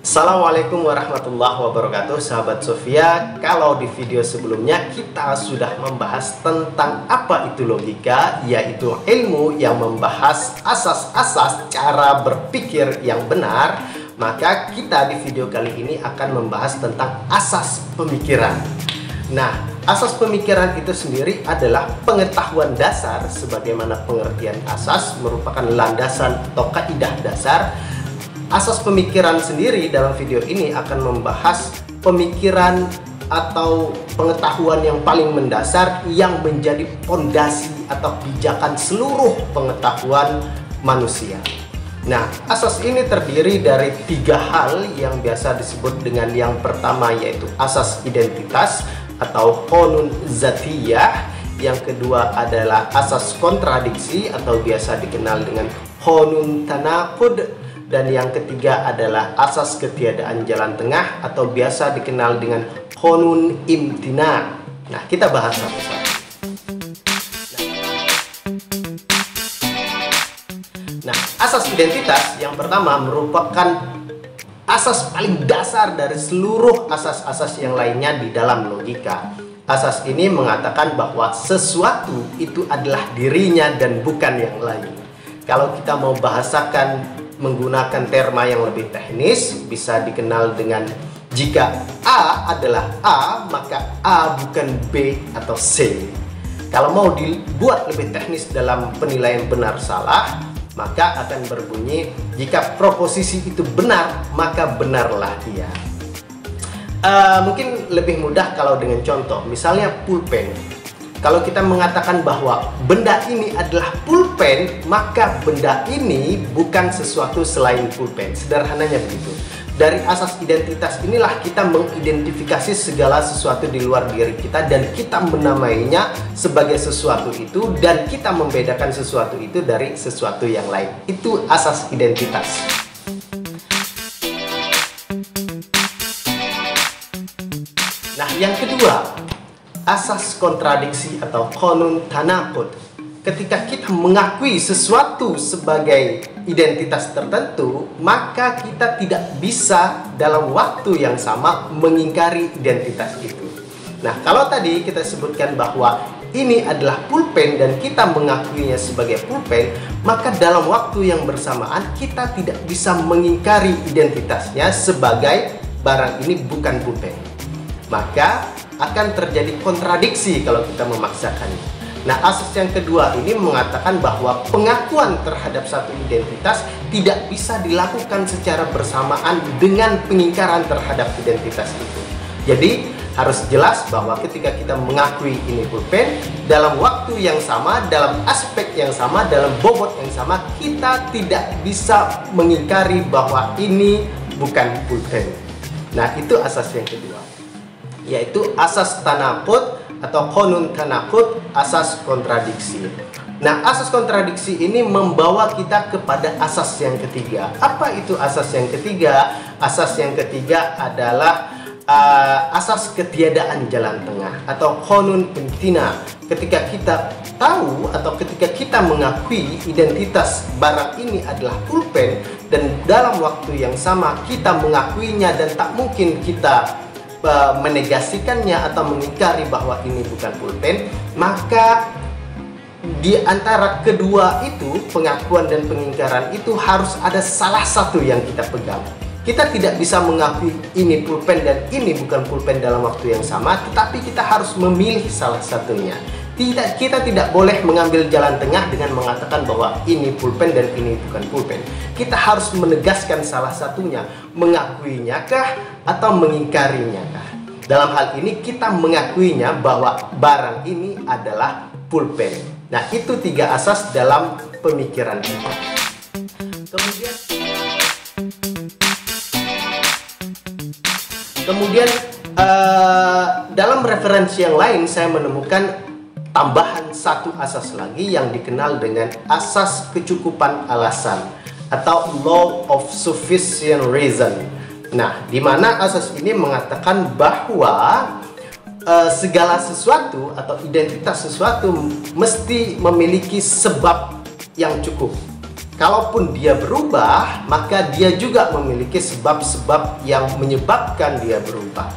Assalamualaikum warahmatullahi wabarakatuh, sahabat Sofia. Kalau di video sebelumnya kita sudah membahas tentang apa itu logika, yaitu ilmu yang membahas asas-asas cara berpikir yang benar. Maka kita di video kali ini akan membahas tentang asas pemikiran. Nah, asas pemikiran itu sendiri adalah pengetahuan dasar, sebagaimana pengertian asas merupakan landasan atau kaidah dasar. Asas pemikiran sendiri dalam video ini akan membahas pemikiran atau pengetahuan yang paling mendasar yang menjadi fondasi atau pijakan seluruh pengetahuan manusia. Nah, asas ini terdiri dari 3 hal yang biasa disebut dengan yang pertama, yaitu asas identitas atau qanun zatiyah. Yang kedua adalah asas kontradiksi atau biasa dikenal dengan qanun tanaqud. Dan yang ketiga adalah asas ketiadaan jalan tengah atau biasa dikenal dengan qanun imtina. Nah, kita bahas satu-satu. Nah, asas identitas yang pertama merupakan asas paling dasar dari seluruh asas-asas yang lainnya di dalam logika. Asas ini mengatakan bahwa sesuatu itu adalah dirinya dan bukan yang lain. Kalau kita mau bahasakan menggunakan terma yang lebih teknis, bisa dikenal dengan jika A adalah A, maka A bukan B atau C. Kalau mau dibuat lebih teknis dalam penilaian benar salah, maka akan berbunyi jika proposisi itu benar, maka benarlah dia. Mungkin lebih mudah kalau dengan contoh, misalnya pulpen. Kalau kita mengatakan bahwa benda ini adalah pulpen, maka benda ini bukan sesuatu selain pulpen. Sederhananya begitu. Dari asas identitas inilah kita mengidentifikasi segala sesuatu di luar diri kita dan kita menamainya sebagai sesuatu itu, dan kita membedakan sesuatu itu dari sesuatu yang lain. Itu asas identitas. Nah, yang kedua, asas kontradiksi atau qanun tanaqud. Ketika kita mengakui sesuatu sebagai identitas tertentu, maka kita tidak bisa dalam waktu yang sama mengingkari identitas itu. Nah, kalau tadi kita sebutkan bahwa ini adalah pulpen dan kita mengakuinya sebagai pulpen, maka dalam waktu yang bersamaan kita tidak bisa mengingkari identitasnya sebagai barang ini bukan pulpen. Maka akan terjadi kontradiksi kalau kita memaksakannya. Nah, asas yang kedua ini mengatakan bahwa pengakuan terhadap satu identitas tidak bisa dilakukan secara bersamaan dengan pengingkaran terhadap identitas itu. Jadi harus jelas bahwa ketika kita mengakui ini pulpen, dalam waktu yang sama, dalam aspek yang sama, dalam bobot yang sama, kita tidak bisa mengingkari bahwa ini bukan pulpen. Nah, itu asas yang kedua, yaitu asas tanaqud atau qanun tanaqud, asas kontradiksi. Nah, asas kontradiksi ini membawa kita kepada asas yang ketiga. Apa itu asas yang ketiga? Asas yang ketiga adalah asas ketiadaan jalan tengah atau qanun imtina. Ketika kita tahu atau ketika kita mengakui identitas barang ini adalah pulpen dan dalam waktu yang sama kita mengakuinya dan tak mungkin kita menegasikannya atau mengingkari bahwa ini bukan pulpen, maka di antara kedua itu, pengakuan dan pengingkaran itu harus ada salah satu yang kita pegang. Kita tidak bisa mengakui ini pulpen dan ini bukan pulpen dalam waktu yang sama, tetapi kita harus memilih salah satunya. Kita tidak boleh mengambil jalan tengah dengan mengatakan bahwa ini pulpen dan ini bukan pulpen. Kita harus menegaskan salah satunya, mengakuinya kah atau mengingkarinya kah. Dalam hal ini kita mengakuinya bahwa barang ini adalah pulpen. Nah, itu 3 asas dalam pemikiran kita. Kemudian dalam referensi yang lain saya menemukan tambahan 1 asas lagi yang dikenal dengan asas kecukupan alasan atau law of sufficient reason. Nah, di mana asas ini mengatakan bahwa segala sesuatu atau identitas sesuatu mesti memiliki sebab yang cukup. kalaupun dia berubah, maka dia juga memiliki sebab-sebab yang menyebabkan dia berubah.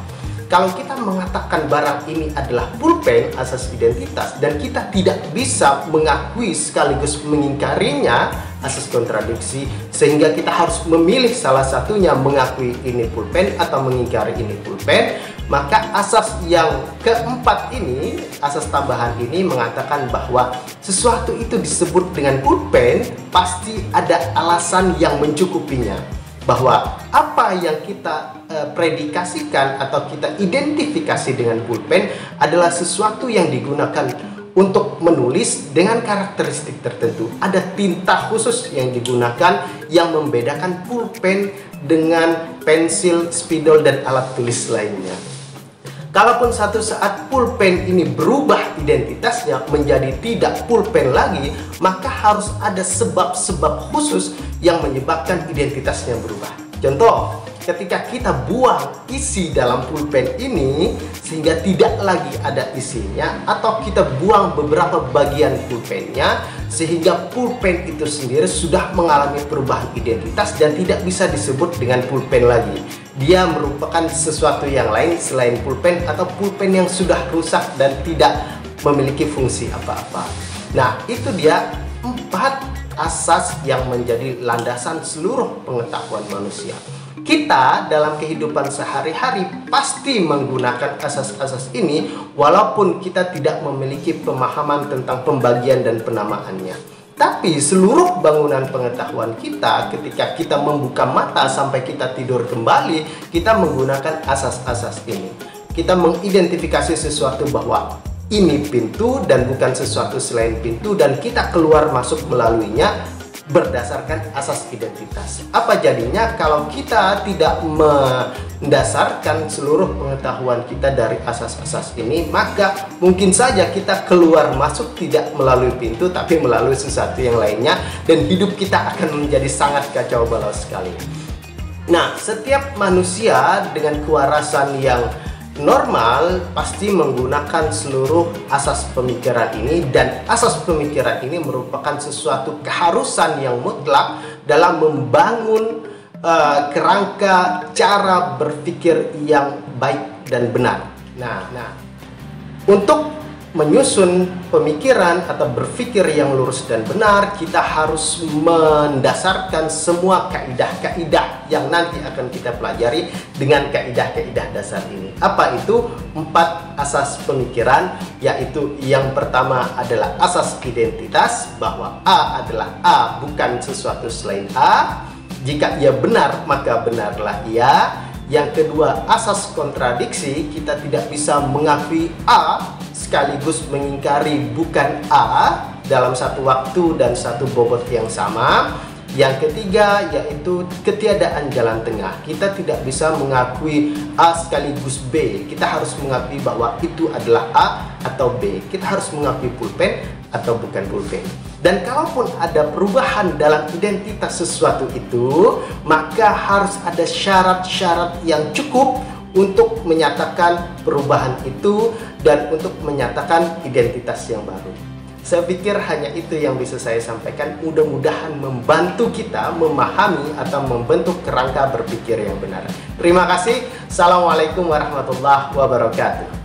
Kalau kita mengatakan barang ini adalah pulpen, asas identitas, dan kita tidak bisa mengakui sekaligus mengingkarinya, asas kontradiksi, sehingga kita harus memilih salah satunya, mengakui ini pulpen atau mengingkari ini pulpen, maka asas yang keempat ini, asas tambahan ini mengatakan bahwa sesuatu itu disebut dengan pulpen, pasti ada alasan yang mencukupinya. Bahwa apa yang kita predikasikan atau kita identifikasi dengan pulpen adalah sesuatu yang digunakan untuk menulis dengan karakteristik tertentu. Ada tinta khusus yang digunakan yang membedakan pulpen dengan pensil, spidol, dan alat tulis lainnya. Kalaupun satu saat pulpen ini berubah identitasnya menjadi tidak pulpen lagi, maka harus ada sebab-sebab khusus yang menyebabkan identitasnya berubah. Contoh, ketika kita buang isi dalam pulpen ini sehingga tidak lagi ada isinya, atau kita buang beberapa bagian pulpennya sehingga pulpen itu sendiri sudah mengalami perubahan identitas dan tidak bisa disebut dengan pulpen lagi. Dia merupakan sesuatu yang lain selain pulpen, atau pulpen yang sudah rusak dan tidak memiliki fungsi apa-apa. Nah, itu dia 4 asas yang menjadi landasan seluruh pengetahuan manusia. Kita dalam kehidupan sehari-hari pasti menggunakan asas-asas ini walaupun kita tidak memiliki pemahaman tentang pembagian dan penamaannya. Tapi seluruh bangunan pengetahuan kita, ketika kita membuka mata sampai kita tidur kembali, kita menggunakan asas-asas ini. Kita mengidentifikasi sesuatu bahwa ini pintu dan bukan sesuatu selain pintu, dan kita keluar masuk melaluinya berdasarkan asas identitas. Apa jadinya kalau kita tidak mendasarkan seluruh pengetahuan kita dari asas-asas ini? Maka mungkin saja kita keluar masuk tidak melalui pintu, tapi melalui sesuatu yang lainnya, dan hidup kita akan menjadi sangat kacau balau sekali. Nah, setiap manusia dengan kewarasan yang normal pasti menggunakan seluruh asas pemikiran ini, dan asas pemikiran ini merupakan sesuatu keharusan yang mutlak dalam membangun kerangka cara berpikir yang baik dan benar. Nah, untuk menyusun pemikiran atau berpikir yang lurus dan benar, kita harus mendasarkan semua kaidah-kaidah yang nanti akan kita pelajari dengan kaidah-kaidah dasar ini. Apa itu 4 asas pemikiran? Yaitu yang pertama adalah asas identitas, bahwa A adalah A, bukan sesuatu selain A. Jika ia benar, maka benarlah ia. Yang kedua, asas kontradiksi, kita tidak bisa mengakui A sekaligus mengingkari bukan A dalam satu waktu dan satu bobot yang sama. Yang ketiga, yaitu ketiadaan jalan tengah. Kita tidak bisa mengakui A sekaligus B. Kita harus mengakui bahwa itu adalah A atau B. Kita harus mengakui pulpen atau bukan pulpen. Dan kalaupun ada perubahan dalam identitas sesuatu itu, maka harus ada syarat-syarat yang cukup untuk menyatakan perubahan itu dan untuk menyatakan identitas yang baru. Saya pikir hanya itu yang bisa saya sampaikan. Mudah-mudahan membantu kita memahami atau membentuk kerangka berpikir yang benar. Terima kasih. Assalamualaikum warahmatullahi wabarakatuh.